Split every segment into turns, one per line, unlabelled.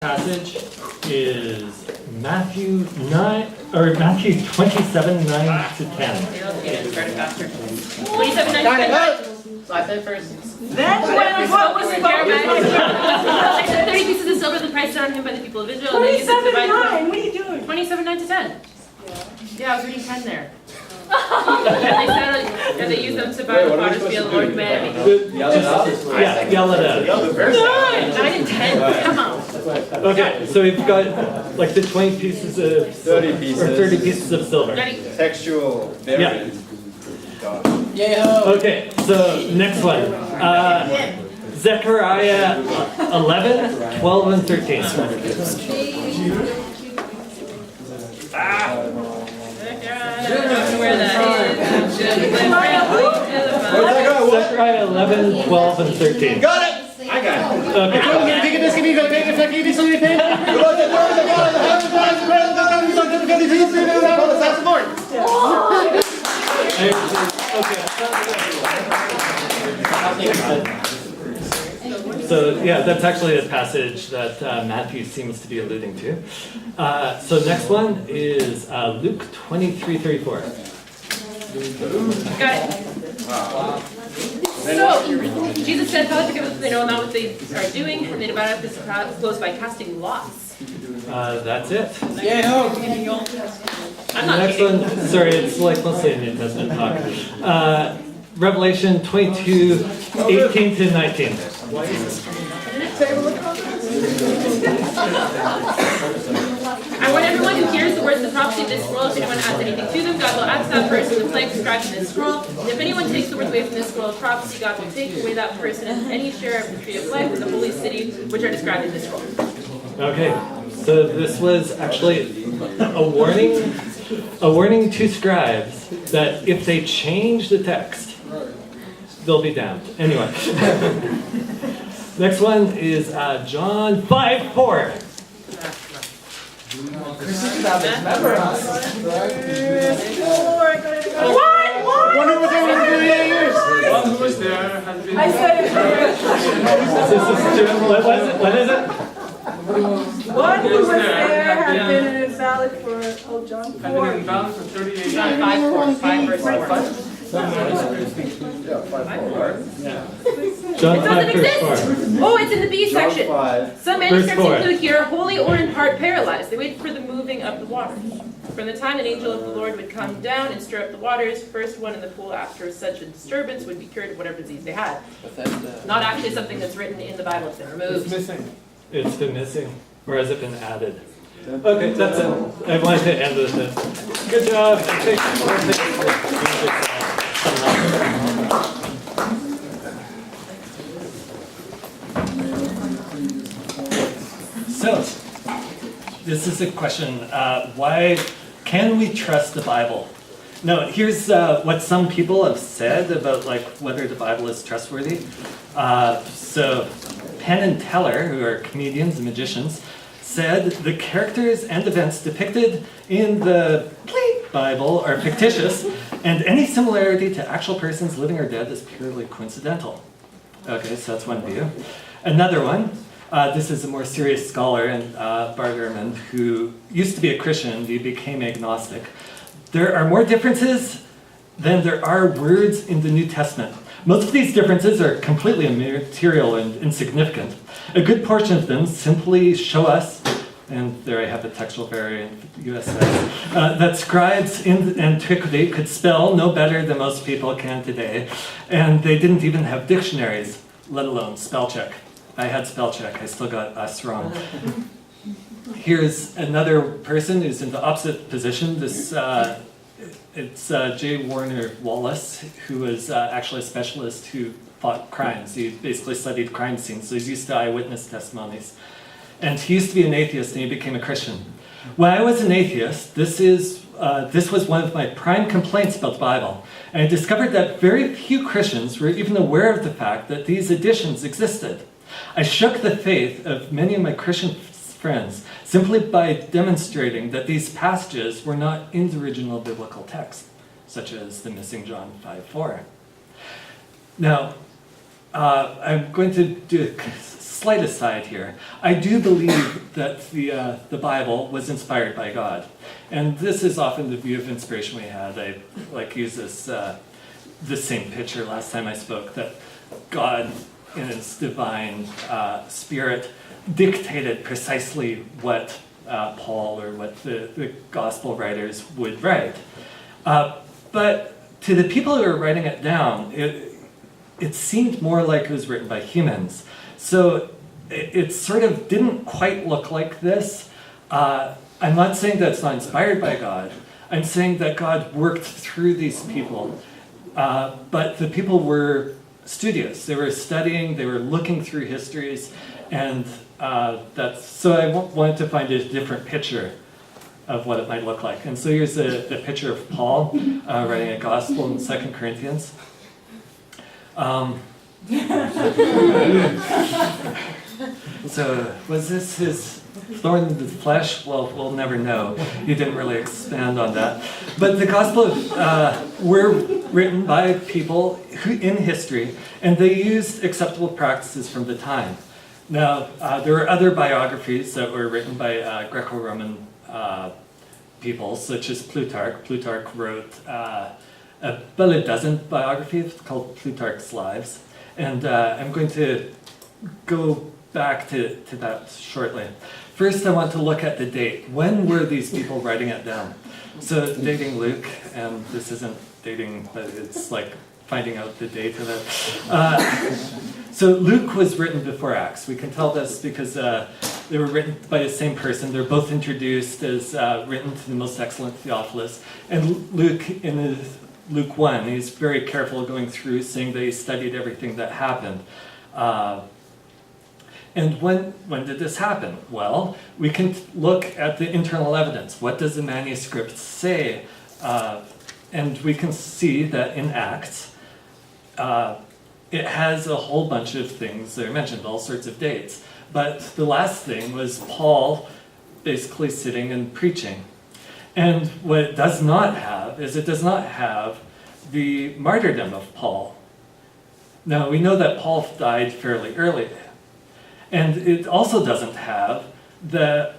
Passage is Matthew 27, 9 to 10.
Okay, started faster. 27, 9 to 10. So I said first.
Then what was it?
I said 30 pieces of silver, the price set on him by the people of Israel.
27, 9. What are you doing?
27, 9 to 10. Yeah, I was reading 10 there. and they used them to buy the potter's field, the Lord commanded me.
Yell it out. Yeah, yell it out.
9 and 10, come on.
Okay, so we've got like the 20 pieces of
30 pieces.
or 30 pieces of silver.
Ready?
Textual variant.
Okay, so next one. Zechariah 11, 12, and 13.
I don't know where that is.
Zechariah 11, 12, and 13.
Got it! I got it.
Okay. So yeah, that's actually a passage that Matthew seems to be alluding to. So next one is Luke 23:34.
Got it. So, Jesus said, Father, forgive us, for they know not what they are doing, and they divided up this crowd close by casting lots.
That's it.
I'm not
Next
kidding.
one, sorry, it's like mostly a New Testament talk. Revelation 22, 18 to 19.
I want everyone who hears the words of the prophecy of this scroll, if anyone adds anything to them, God will add to that person the plague described in this scroll. And if anyone takes the words away from this scroll of prophecy, God will take away that person and any share of the tree of life and the holy city, which are described in this scroll.
Okay, so this was actually a warning to scribes that if they change the text, they'll be damned. Anyway. Next one is John 5:4.
One who was there for 38 years.
One who was there has been.
I said it first.
What is it?
One who was there has been invalid for, oh, John
Has been
4.
inbound for 38 years.
John 5:4, 5 verse 4.
John
It
5,
doesn't
verse
exist!
4.
Oh, it's in the B section.
5.
Some manuscripts
Verse 4.
include here, wholly or in part paralyzed. They waited for the moving of the waters. From the time an angel of the Lord would come down and stir up the waters, first one in the pool after such a disturbance would be cured of whatever disease they had. Not actually something that's written in the Bible, it's been removed.
It's missing.
It's been missing, or has it been added? Okay, that's it. I wanted to end with it. Good job. So, this is a question. Why can we trust the Bible? No, here's what some people have said about like whether the Bible is trustworthy. So, Penn and Teller, who are comedians and magicians, said the characters and events depicted in the Bible are fictitious, and any similarity to actual persons living or dead is purely coincidental. Okay, so that's one view. Another one, this is a more serious scholar, and Bart Ehrman, who used to be a Christian, he became agnostic. There are more differences than there are words in the New Testament. Most of these differences are completely immaterial and insignificant. A good portion of them simply show us, and there I have a textual variant, US says, that scribes in antiquity could spell no better than most people can today, and they didn't even have dictionaries, let alone spell check. I had spell check, I still got us wrong. Here's another person who's in the opposite position. It's J. Warner Wallace, who was actually a specialist who fought crimes. He basically studied crime scenes, so he's used to eyewitness testimonies. And he used to be an atheist, and he became a Christian. When I was an atheist, this was one of my prime complaints about the Bible. And I discovered that very few Christians were even aware of the fact that these additions existed. I shook the faith of many of my Christian friends simply by demonstrating that these passages were not in the original biblical text, such as the missing John 5:4. Now, I'm going to do a slight aside here. I do believe that the Bible was inspired by God. And this is often the view of inspiration we had. I use this same picture last time I spoke, that God in his divine spirit dictated precisely what Paul or what the gospel writers would write. But to the people who were writing it down, it seemed more like it was written by humans. So it sort of didn't quite look like this. I'm not saying that it's not inspired by God. I'm saying that God worked through these people. But the people were studious. They were studying, they were looking through histories, and so I wanted to find a different picture of what it might look like. And so here's a picture of Paul writing a gospel in 2 Corinthians. So was this his thorn in the flesh? Well, we'll never know. He didn't really expand on that. But the Gospels were written by people in history, and they used acceptable practices from the time. Now, there were other biographies that were written by Greco-Roman people, such as Plutarch. Plutarch wrote about a dozen biographies called Plutarch's Lives. And I'm going to go back to that shortly. First, I want to look at the date. When were these people writing it down? So dating Luke, and this isn't dating, but it's like finding out the date of it. So Luke was written before Acts. We can tell this because they were written by the same person. They're both introduced as written to the most excellent Theophilus. And Luke, in his Luke 1, he's very careful going through, saying that he studied everything that happened. And when did this happen? Well, we can look at the internal evidence. What does the manuscript say? And we can see that in Acts, it has a whole bunch of things that are mentioned, all sorts of dates. But the last thing was Paul basically sitting and preaching. And what it does not have is it does not have the martyrdom of Paul. Now, we know that Paul died fairly early. And it also doesn't have the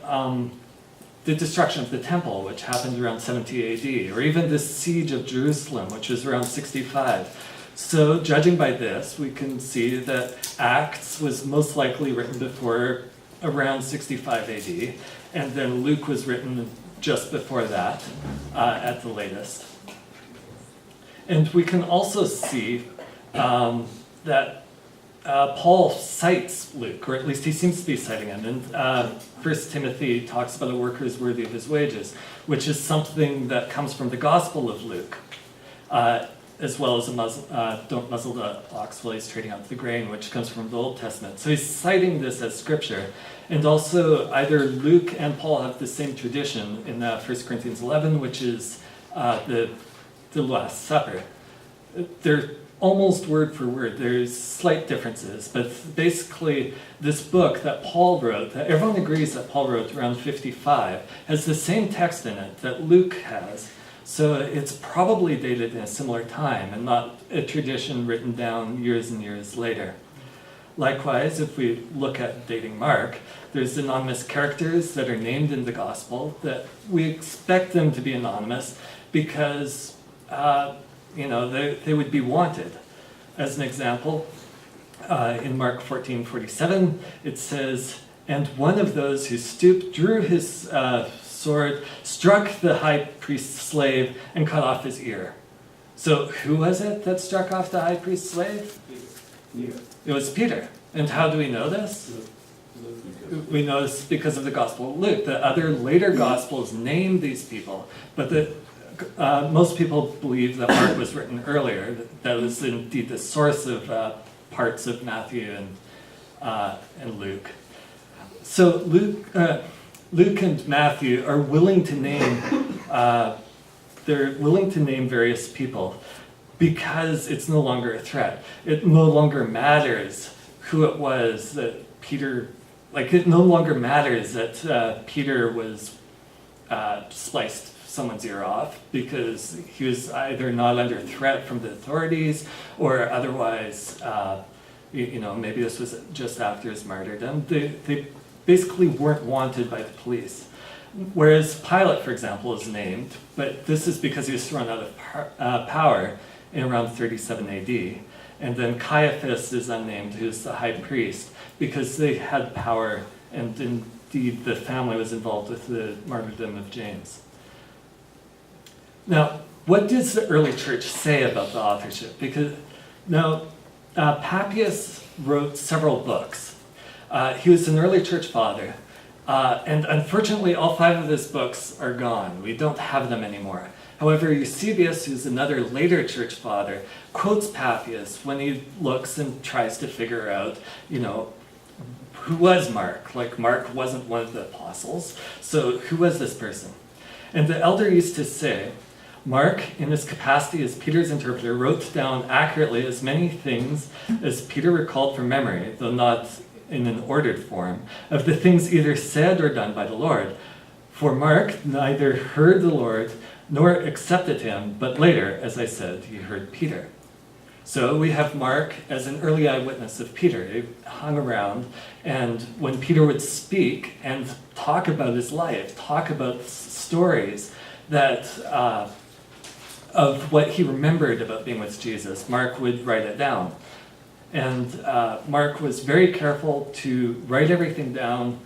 destruction of the temple, which happened around 70 AD, or even the siege of Jerusalem, which was around 65. So judging by this, we can see that Acts was most likely written before around 65 AD, and then Luke was written just before that, at the latest. And we can also see that Paul cites Luke, or at least he seems to be citing him. And 1 Timothy talks about a worker is worthy of his wages, which is something that comes from the Gospel of Luke, as well as don't muzzle the ox while he's trading out the grain, which comes from the Old Testament. So he's citing this as scripture. And also, either Luke and Paul have the same tradition in 1 Corinthians 11, which is the Last Supper. They're almost word for word. There's slight differences, but basically this book that Paul wrote, that everyone agrees that Paul wrote around 55, has the same text in it that Luke has. So it's probably dated in a similar time and not a tradition written down years and years later. Likewise, if we look at dating Mark, there's anonymous characters that are named in the gospel that we expect them to be anonymous because they would be wanted. As an example, in Mark 14:47, it says, "And one of those who stooped drew his sword, struck the high priest's slave, and cut off his ear." So who was it that struck off the high priest's slave? It was Peter. And how do we know this? We know this because of the Gospel of Luke. The other later Gospels name these people, but most people believe that Mark was written earlier. That was indeed the source of parts of Matthew and Luke. So Luke and Matthew are willing to name. They're willing to name various people because it's no longer a threat. It no longer matters who it was that Peter. It no longer matters that Peter was spliced someone's ear off because he was either not under threat from the authorities or otherwise Maybe this was just after his martyrdom. They basically weren't wanted by the police. Whereas Pilate, for example, is named, but this is because he was thrown out of power in around 37 AD. And then Caiaphas is unnamed, who's the high priest, because they had power, and indeed the family was involved with the martyrdom of James. Now, what does the early church say about the authorship? Because now, Papias wrote several books. He was an early church father, and unfortunately all 5 of his books are gone. We don't have them anymore. However, Eusebius, who's another later church father, quotes Papias when he looks and tries to figure out, who was Mark? Like, Mark wasn't one of the apostles, so who was this person? And the elder used to say, Mark, in his capacity as Peter's interpreter, wrote down accurately as many things as Peter recalled from memory, though not in an ordered form, of the things either said or done by the Lord. For Mark neither heard the Lord nor accepted him, but later, as I said, he heard Peter. So we have Mark as an early eyewitness of Peter. He hung around, and when Peter would speak and talk about his life, talk about stories that of what he remembered about being with Jesus, Mark would write it down. And Mark was very careful to write everything down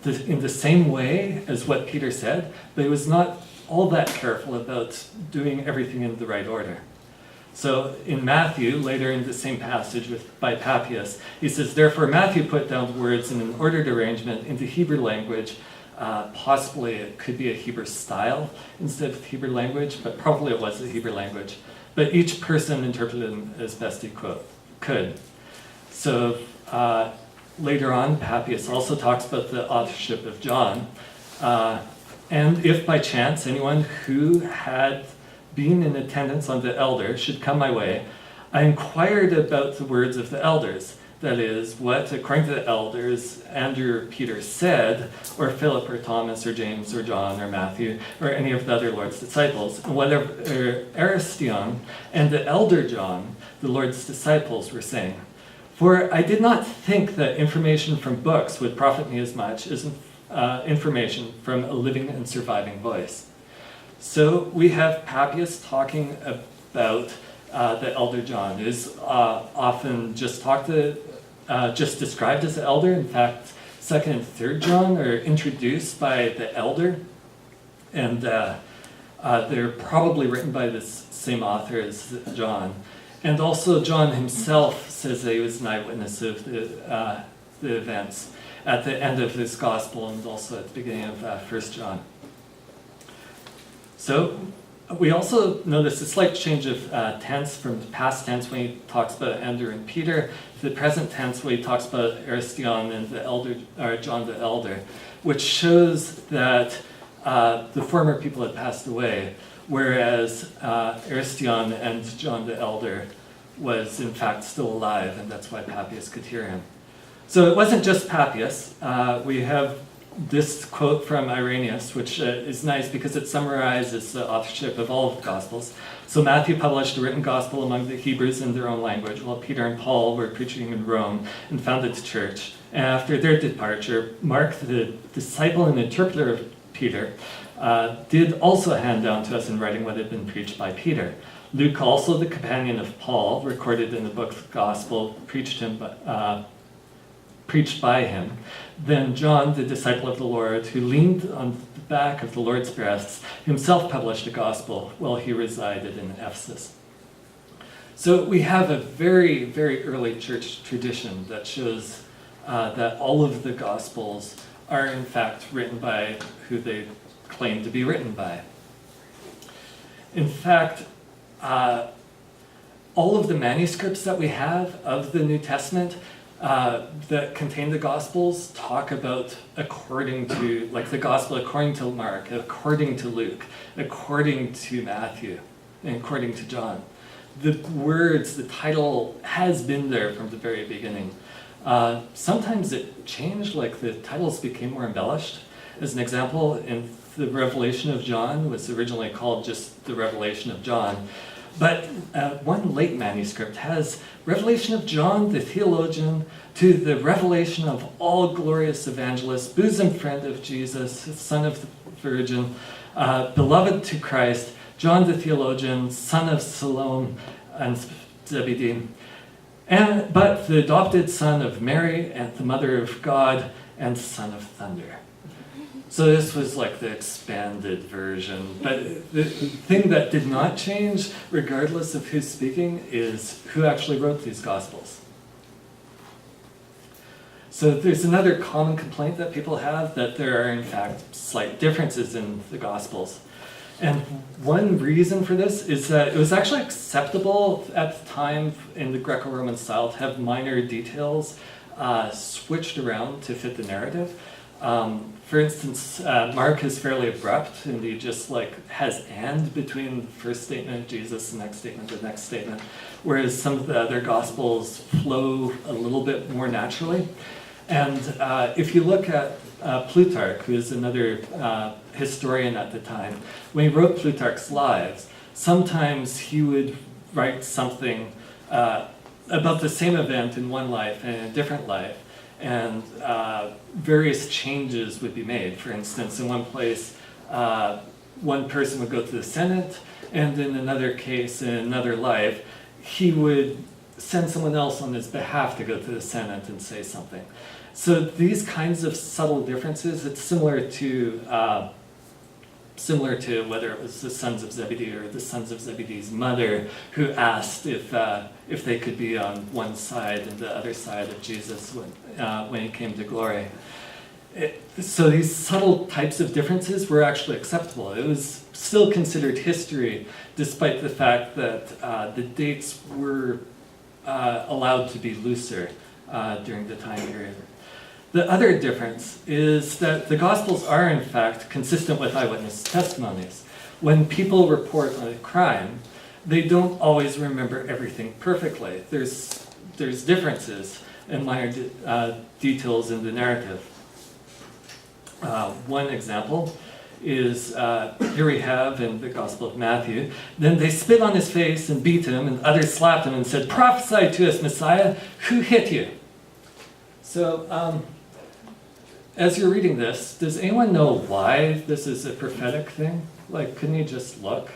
in the same way as what Peter said, but he was not all that careful about doing everything in the right order. So in Matthew, later in the same passage by Papias, he says, therefore Matthew put down words in an ordered arrangement into Hebrew language. Possibly it could be a Hebrew style instead of Hebrew language, but probably it was the Hebrew language. But each person interpreted them as best he could. So later on, Papias also talks about the authorship of John. And if by chance anyone who had been in attendance on the elder should come my way, I inquired about the words of the elders. That is, what, according to the elders, Andrew or Peter said, or Philip or Thomas or James or John or Matthew or any of the other Lord's disciples, and whatever Aristion and the elder John, the Lord's disciples, were saying. For I did not think that information from books would profit me as much as information from a living and surviving voice. So we have Papias talking about the elder John, who's often just described as the elder. In fact, 2nd and 3rd John are introduced by the elder, and they're probably written by this same author as John. And also John himself says that he was an eyewitness of the events at the end of his gospel and also at the beginning of 1 John. So we also notice a slight change of tense from the past tense when he talks about Andrew and Peter to the present tense when he talks about Aristion and the elder, or John the elder, which shows that the former people had passed away, whereas Aristion and John the elder was in fact still alive, and that's why Papias could hear him. So it wasn't just Papias. We have this quote from Irenaeus, which is nice because it summarizes the authorship of all of the Gospels. So Matthew published a written gospel among the Hebrews in their own language, while Peter and Paul were preaching in Rome and founded the church. And after their departure, Mark, the disciple and interpreter of Peter, did also hand down to us in writing what had been preached by Peter. Luke, also the companion of Paul, recorded in the book of the Gospel, preached by him. Then John, the disciple of the Lord, who leaned on the back of the Lord's breasts, himself published a gospel while he resided in Ephesus. So we have a very, very early church tradition that shows that all of the gospels are in fact written by who they claim to be written by. In fact, all of the manuscripts that we have of the New Testament that contain the Gospels talk about according to, like the Gospel according to Mark, according to Luke, according to Matthew, and according to John. The words, the title has been there from the very beginning. Sometimes it changed, like the titles became more embellished. As an example, in the Revelation of John was originally called just the Revelation of John, But one late manuscript has revelation of John the theologian to the revelation of all glorious evangelist, bosom friend of Jesus, son of the Virgin, beloved to Christ, John the theologian, son of Salome and Zebedee, but the adopted son of Mary and the mother of God and son of thunder. So this was like the expanded version. But the thing that did not change, regardless of who's speaking, is who actually wrote these Gospels. So there's another common complaint that people have, that there are in fact slight differences in the Gospels. And one reason for this is that it was actually acceptable at the time in the Greco-Roman style to have minor details switched around to fit the narrative. For instance, Mark is fairly abrupt, and he just has and between the first statement of Jesus, the next statement, whereas some of the other Gospels flow a little bit more naturally. And if you look at Plutarch, who is another historian at the time, when he wrote Plutarch's Lives, sometimes he would write something about the same event in one life and in a different life, and various changes would be made. For instance, in one place, one person would go to the Senate, and in another case, in another life, he would send someone else on his behalf to go to the Senate and say something. So these kinds of subtle differences, it's similar to whether it was the sons of Zebedee or the sons of Zebedee's mother who asked if they could be on one side and the other side of Jesus when he came to glory. So these subtle types of differences were actually acceptable. It was still considered history, despite the fact that the dates were allowed to be looser during the time period. The other difference is that the Gospels are, in fact, consistent with eyewitness testimonies. When people report on a crime, they don't always remember everything perfectly. There's differences and minor details in the narrative. One example is, here we have in the Gospel of Matthew, then they spit on his face and beat him, and others slapped him and said, "Prophesy to us, Messiah, who hit you?" So, as you're reading this, does anyone know why this is a prophetic thing? Couldn't you just look?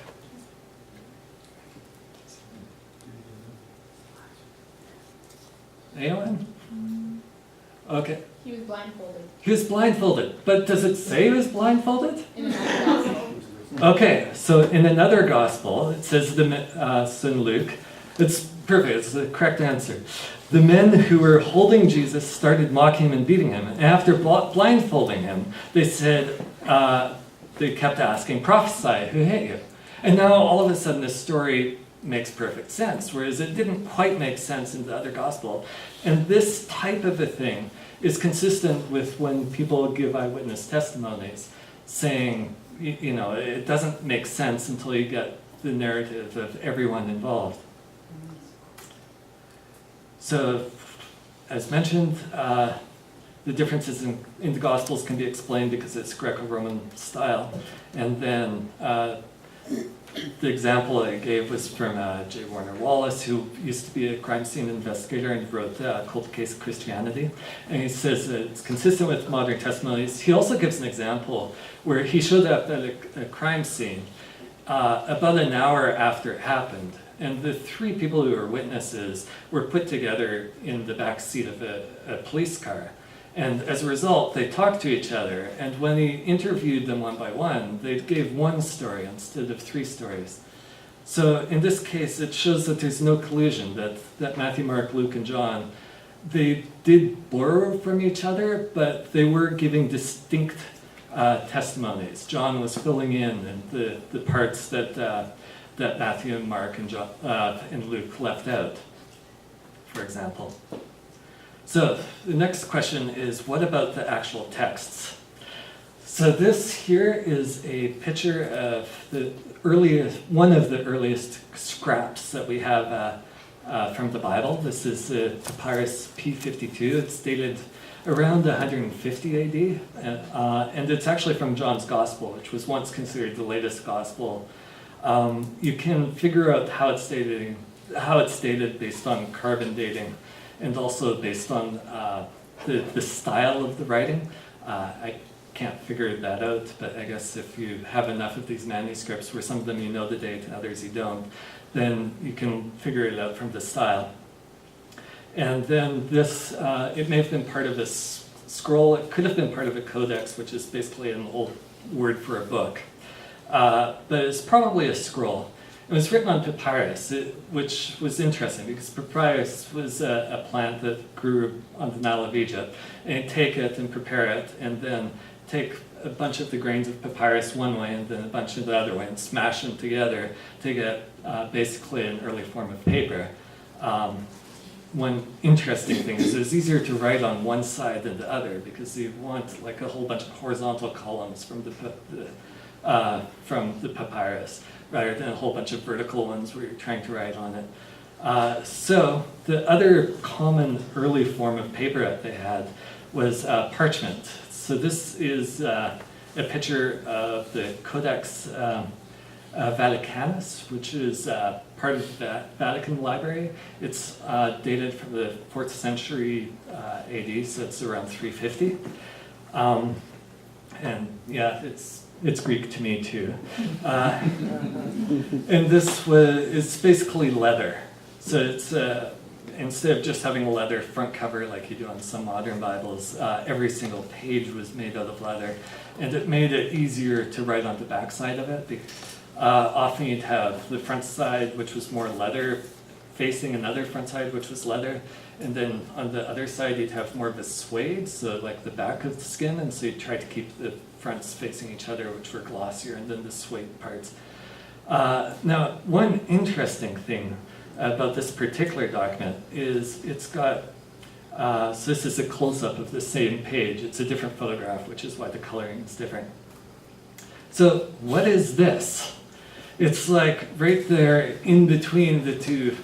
Anyone? Okay.
He was blindfolded.
He was blindfolded, but does it say he was blindfolded?
In another gospel.
Okay, so in another gospel, it says, so in Luke, it's perfect, it's the correct answer. The men who were holding Jesus started mocking him and beating him. And after blindfolding him, they said, they kept asking, "Prophesy, who hit you?" And now all of a sudden this story makes perfect sense, whereas it didn't quite make sense in the other gospel. And this type of a thing is consistent with when people give eyewitness testimonies, saying, it doesn't make sense until you get the narrative of everyone involved. So, as mentioned, the differences in the Gospels can be explained because it's Greco-Roman style. And then the example I gave was from J. Warner Wallace, who used to be a crime scene investigator and wrote Cold Case of Christianity. And he says that it's consistent with modern testimonies. He also gives an example where he showed up at a crime scene about an hour after it happened. And the three people who were witnesses were put together in the back seat of a police car. And as a result, they talked to each other. And when he interviewed them one by one, they gave one story instead of three stories. So in this case, it shows that there's no collusion, that Matthew, Mark, Luke, and John, they did borrow from each other, but they were giving distinct testimonies. John was filling in the parts that Matthew and Mark and John, and Luke left out, for example. So the next question is, what about the actual texts? So this here is a picture of one of the earliest scraps that we have from the Bible. This is the papyrus P52. It's dated around 150 AD, and it's actually from John's Gospel, which was once considered the latest Gospel You can figure out how it's dated based on carbon dating, and also based on the style of the writing. I can't figure that out, but I guess if you have enough of these manuscripts where some of them you know the date and others you don't, then you can figure it out from the style. And then this, it may have been part of a scroll, it could have been part of a codex, which is basically an old word for a book. But it's probably a scroll. It was written on papyrus, which was interesting because papyrus was a plant that grew on the Nile of Egypt. And you take it and prepare it, and then take a bunch of the grains of papyrus one way and then a bunch of the other way and smash them together to get basically an early form of paper. One interesting thing is it's easier to write on one side than the other because you want like a whole bunch of horizontal columns from the papyrus rather than a whole bunch of vertical ones where you're trying to write on it. So the other common early form of paper that they had was parchment. So this is a picture of the Codex Vaticanus, which is part of the Vatican Library. It's dated from the 4th century AD, so it's around 350. And yeah, it's Greek to me too. And it's basically leather. So it's instead of just having a leather front cover like you do on some modern Bibles, every single page was made out of leather, and it made it easier to write on the back side of it. Often you'd have the front side, which was more leather, facing another front side, which was leather, and then on the other side you'd have more of a suede, so like the back of the skin, and so you'd try to keep the fronts facing each other, which were glossier, and then the suede parts. Now, one interesting thing about this particular document is it's got, so this is a close-up of the same page. It's a different photograph, which is why the coloring is different. So what is this? It's like right there in between the two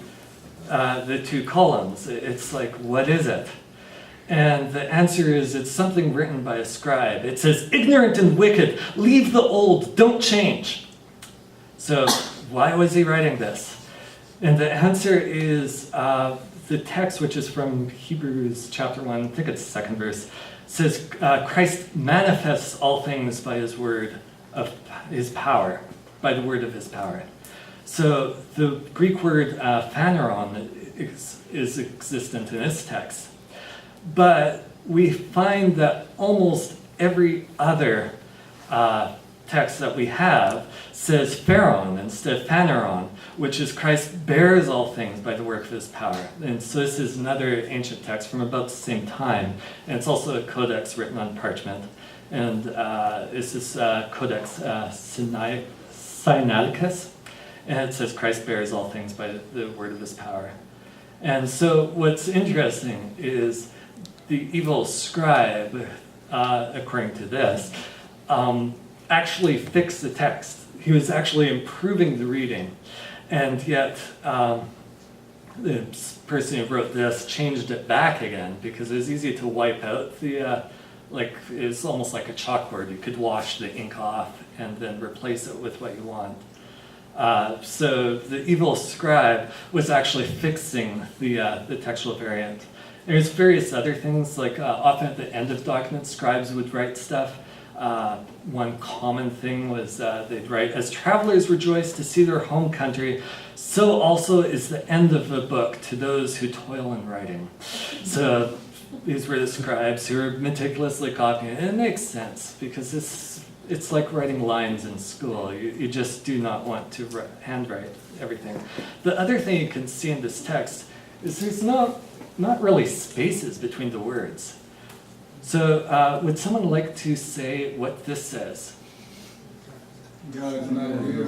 columns. It's like, what is it? And the answer is, it's something written by a scribe. It says, ignorant and wicked, leave the old, don't change. So why was he writing this? And the answer is the text, which is from Hebrews chapter 1, I think it's the 2nd verse, says, Christ manifests all things by his word of his power, by the word of his power. So the Greek word phaneron is existent in this text. But we find that almost every other text that we have says pharon instead of phaneron, which is Christ bears all things by the work of his power. And so this is another ancient text from about the same time. And it's also a codex written on parchment. And this is Codex Sinaiticus. And it says Christ bears all things by the word of his power. And so what's interesting is the evil scribe, according to this, actually fixed the text. He was actually improving the reading. And yet, the person who wrote this changed it back again because it was easy to wipe out the, it's almost like a chalkboard. You could wash the ink off and then replace it with what you want. So the evil scribe was actually fixing the textual variant. There's various other things, like often at the end of documents, scribes would write stuff. One common thing was they'd write, as travelers rejoice to see their home country, so also is the end of a book to those who toil in writing. So these were the scribes who were meticulously copying it. And it makes sense because it's like writing lines in school. You just do not want to handwrite everything. The other thing you can see in this text is there's not really spaces between the words. So would someone like to say what this says?
God is not here.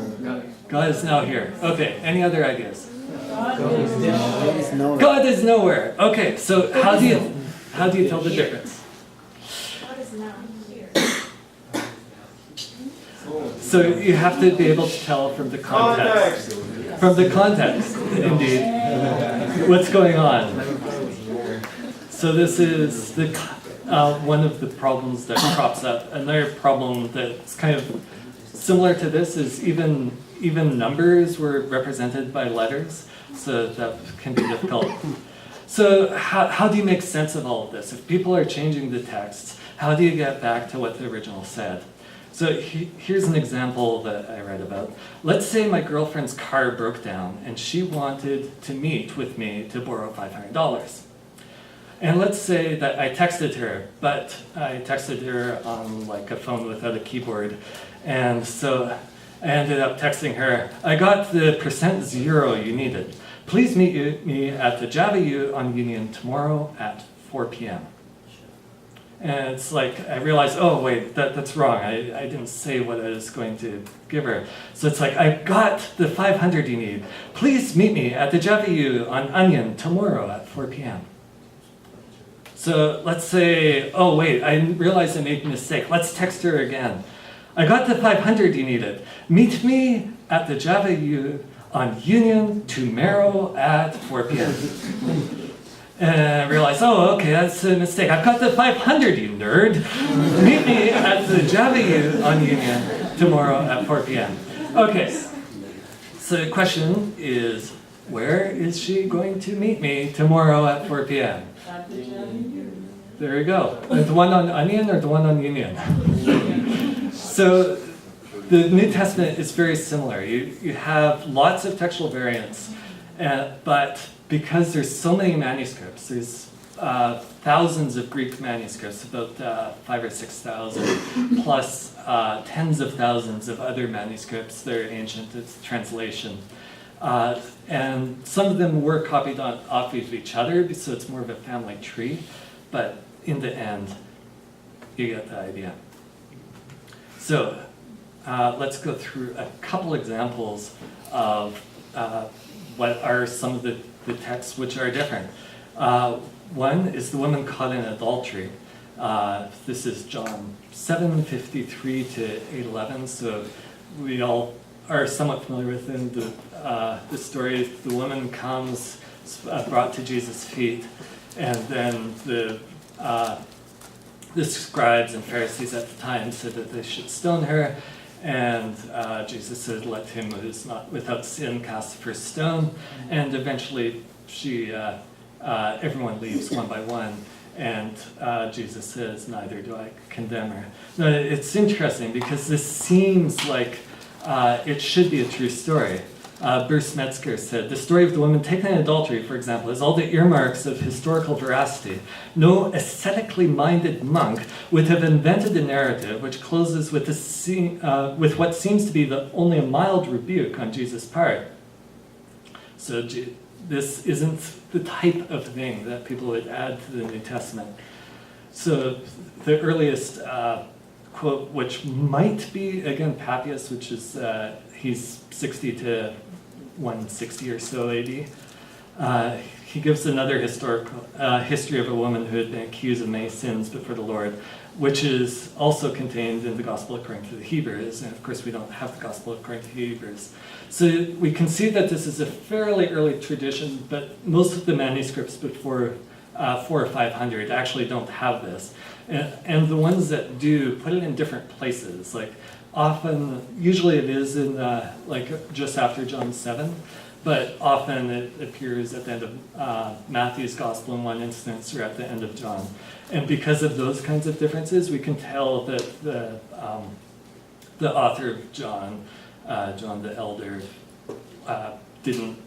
God is now here. Okay, any other ideas?
God
is nowhere.
God is nowhere. Okay, so how do you tell the difference?
God is now here.
So you have to be able to tell from the context. From the context, indeed, what's going on. So this is the one of the problems that crops up. Another problem that's kind of similar to this is even even numbers were represented by letters, so that can be difficult. So how do you make sense of all of this? If people are changing the texts, how do you get back to what the original said? So here's an example that I read about. Let's say my girlfriend's car broke down and she wanted to meet with me to borrow $500. And let's say that I texted her, but I texted her on like a phone without a keyboard. And so I ended up texting her, I got the %0 you needed. Please meet me at the Java U on Union tomorrow at 4 p.m. And it's like, I realized, oh wait, that's wrong. I didn't say what I was going to give her. So it's like, I got the 500 you need. Please meet me at the Java U on Onion tomorrow at 4 p.m. So let's say, oh wait, I realized I made a mistake. Let's text her again. I got the 500 you needed. Meet me at the Java U on Union tomorrow at 4 p.m. And I realized, oh, okay, that's a mistake. I've got the 500, you nerd. Meet me at the Java U on Union tomorrow at 4 p.m. Okay, so the question is, where is she going to meet me tomorrow at 4 p.m.? There you go. The one on Onion or the one on Union? So the New Testament is very similar. You have lots of textual variants, but because there's so many manuscripts, there's thousands of Greek manuscripts, about 5,000 or 6,000, plus tens of thousands of other manuscripts that are ancient. It's translation. And some of them were copied off of each other, so it's more of a family tree. But in the end, you get the idea. So let's go through a couple examples of what are some of the texts which are different. One is the woman caught in adultery. This is John 7:53 to 8:11. So we all are somewhat familiar with the story. The woman comes, brought to Jesus' feet, and then the scribes and Pharisees at the time said that they should stone her. And Jesus said, let him who is not without sin cast the first stone. And eventually everyone leaves one by one. And Jesus says, neither do I condemn her. Now, it's interesting because this seems like it should be a true story. Bruce Metzger said, the story of the woman taken in adultery, for example, has all the earmarks of historical veracity. No aesthetically minded monk would have invented a narrative which closes with, with what seems to be only a mild rebuke on Jesus' part. So this isn't the type of thing that people would add to the New Testament. So the earliest quote, which might be, again, Papias, which is, he's 60 to 160 or so AD. He gives another historical history of a woman who had been accused of many sins before the Lord, which is also contained in the Gospel according to the Hebrews. And of course, we don't have the Gospel according to the Hebrews. So we can see that this is a fairly early tradition, but most of the manuscripts before 400 or 500 actually don't have this. And the ones that do put it in different places, like often, usually it is in like just after John 7, but often it appears at the end of Matthew's Gospel in one instance, or at the end of John. And because of those kinds of differences, we can tell that the author of John, John the Elder, didn't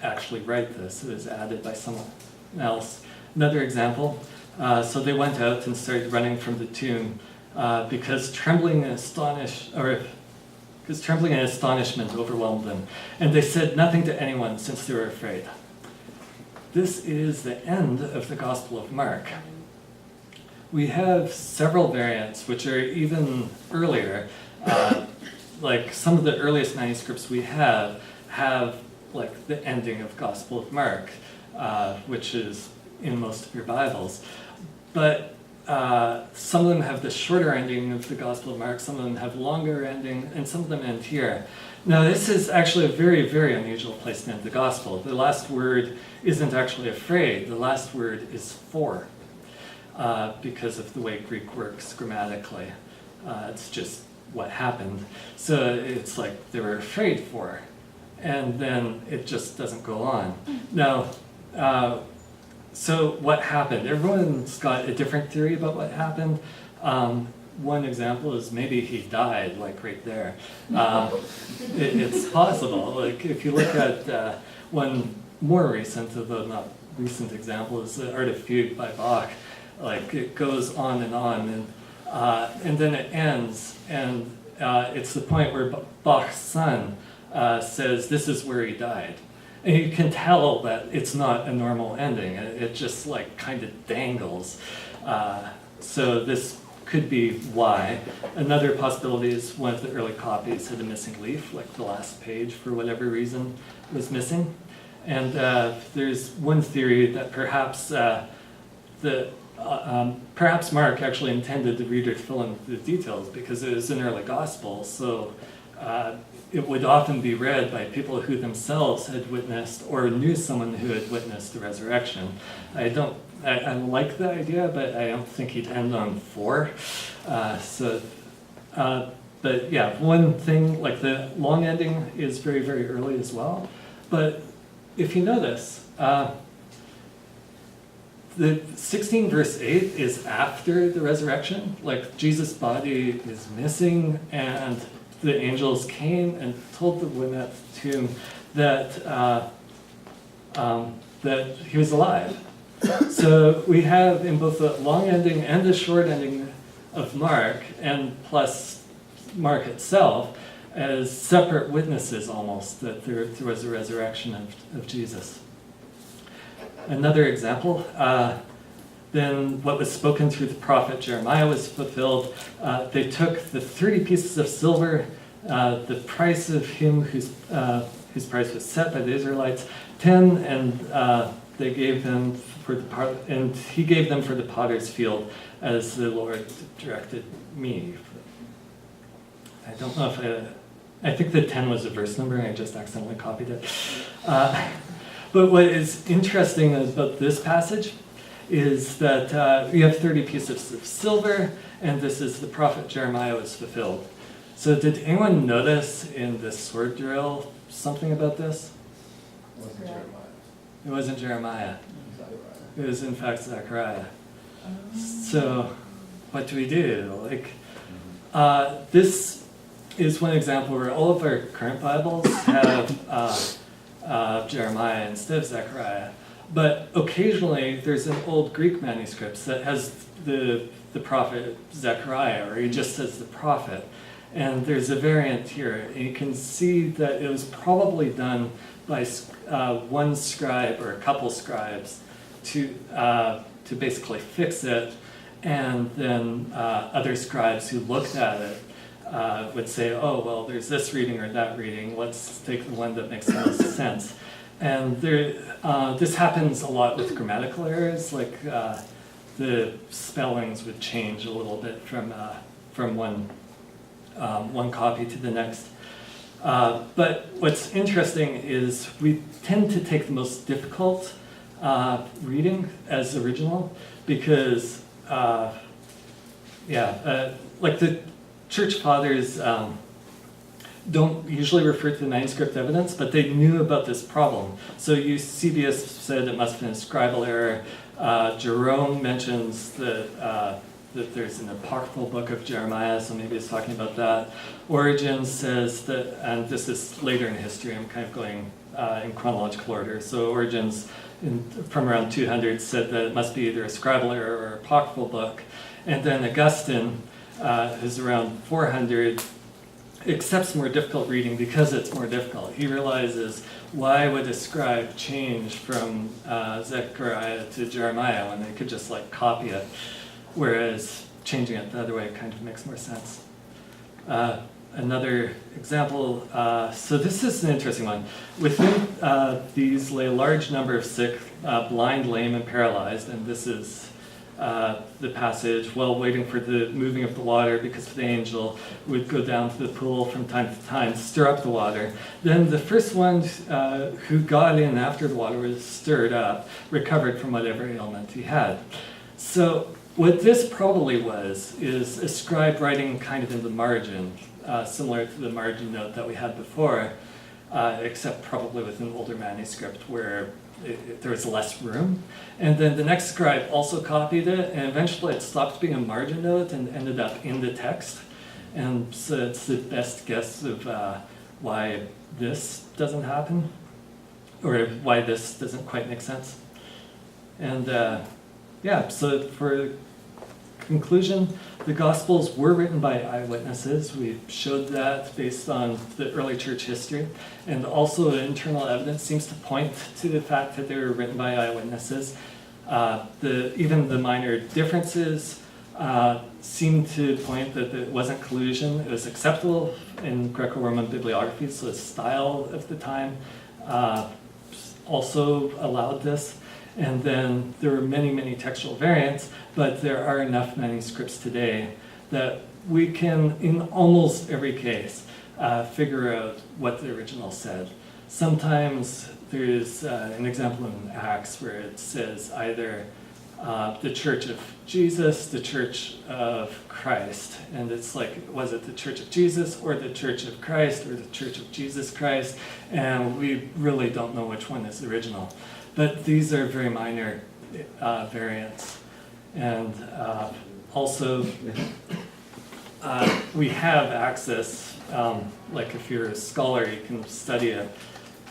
actually write this. It was added by someone else. Another example, so they went out and started running from the tomb because trembling and astonishment overwhelmed them. And they said nothing to anyone since they were afraid. This is the end of the Gospel of Mark. We have several variants which are even earlier. Like some of the earliest manuscripts we have like the ending of Gospel of Mark, which is in most of your Bibles. But some of them have the shorter ending of the Gospel of Mark, some of them have longer ending, and some of them end here. Now this is actually a very, very unusual place to end the Gospel. The last word isn't actually afraid, the last word is for, because of the way Greek works grammatically. It's just what happened. So it's like they were afraid for, and then it just doesn't go on. Now, so what happened? Everyone's got a different theory about what happened. One example is maybe he died, like right there. It's possible. Like if you look at one more recent, although not recent example, is the Art of Fugue by Bach. Like it goes on, and then it ends, and it's the point where Bach's son says this is where he died. And you can tell that it's not a normal ending. It just like kind of dangles. So this could be why. Another possibility is one of the early copies had a missing leaf, like the last page for whatever reason was missing. And there's one theory that perhaps perhaps Mark actually intended the reader to fill in the details because it was an early gospel. So it would often be read by people who themselves had witnessed or knew someone who had witnessed the resurrection. I like the idea, but I don't think he'd end on 4. But yeah, one thing, like the long ending is very, very early as well. But if you notice, the 16 verse 8 is after the resurrection. Like Jesus' body is missing, and the angels came and told the women at the tomb that that he was alive. So we have in both the long ending and the short ending of Mark, and plus Mark itself, as separate witnesses almost that there was a resurrection of Jesus. Another example, then what was spoken through the prophet Jeremiah was fulfilled. They took the 30 pieces of silver, the price of him whose price was set by the Israelites, 10, and they gave them and he gave them for the potter's field as the Lord directed me. I don't know if I think the 10 was a verse number and I just accidentally copied it. But what is interesting about this passage is that we have 30 pieces of silver, and this is the prophet Jeremiah was fulfilled. So did anyone notice in this sword drill something about this? It wasn't Jeremiah. It was in fact Zechariah. So what do we do? Like, this is one example where all of our current Bibles have Jeremiah instead of Zechariah. But occasionally there's an old Greek manuscript that has the prophet Zechariah, or he just says the prophet. And there's a variant here. And you can see that it was probably done by one scribe or a couple scribes to basically fix it, and then other scribes who looked at it would say, oh, well, there's this reading or that reading. Let's take the one that makes the most sense. And this happens a lot with grammatical errors, like the spellings would change a little bit from one copy to the next. But what's interesting is we tend to take the most difficult reading as original because, like the church fathers don't usually refer to the manuscript evidence, but they knew about this problem. So Eusebius said it must have been a scribal error. Jerome mentions that there's an apocryphal book of Jeremiah, so maybe it's talking about that. Origen says that, and this is later in history, I'm kind of going in chronological order. So Origen's from around 200 said that it must be either a scribal error or apocryphal book. And then Augustine, who's around 400, accepts more difficult reading because it's more difficult. He realizes, why would a scribe change from Zechariah to Jeremiah when they could just like copy it, whereas changing it the other way kind of makes more sense. Another example, so this is an interesting one. Within these lay a large number of sick, blind, lame, and paralyzed, and this is the passage, while waiting for the moving of the water, because the angel would go down to the pool from time to time, stir up the water. Then the first one who got in after the water was stirred up, recovered from whatever ailment he had. So what this probably was is a scribe writing kind of in the margin, similar to the margin note that we had before, except probably with an older manuscript where there was less room. And then the next scribe also copied it, and eventually it stopped being a margin note and ended up in the text. And so it's the best guess of why this doesn't happen, or why this doesn't quite make sense. And yeah, so for conclusion, the Gospels were written by eyewitnesses. We showed that based on the early church history. And also internal evidence seems to point to the fact that they were written by eyewitnesses. Even the minor differences seem to point that it wasn't collusion. It was acceptable in Greco-Roman bibliography, so the style of the time also allowed this. And then there were many, many textual variants, but there are enough manuscripts today that we can, in almost every case, figure out what the original said. Sometimes there's an example in Acts where it says either the Church of Jesus, the Church of Christ. And it's like, was it the Church of Jesus or the Church of Christ or the Church of Jesus Christ? And we really don't know which one is the original. But these are very minor variants. And also, we have access, like if you're a scholar, you can study it.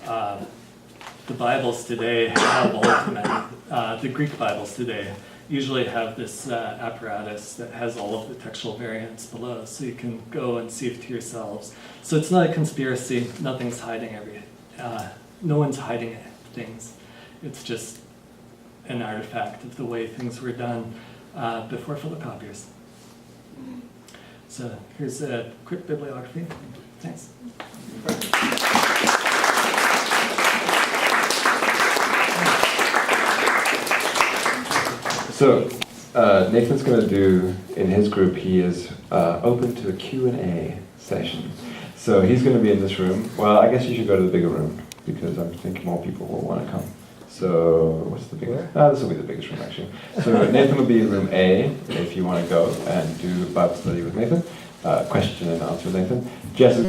The Bibles today have all of them. The Greek Bibles today usually have this apparatus that has all of the textual variants below, so you can go and see it to yourselves. So it's not a conspiracy. Nothing's hiding no one's hiding things. It's just an artifact of the way things were done before photocopiers. So here's a quick bibliography. Thanks.
So Nathan's going to do, in his group, he is open to a Q&A session. So he's going to be in this room. Well, I guess you should go to the bigger room, because I'm thinking more people will want to come. So what's the biggest? This will be the biggest room, actually. So Nathan will be in room A, if you want to go and do Bible study with Nathan. Question and answer with Nathan. Jess is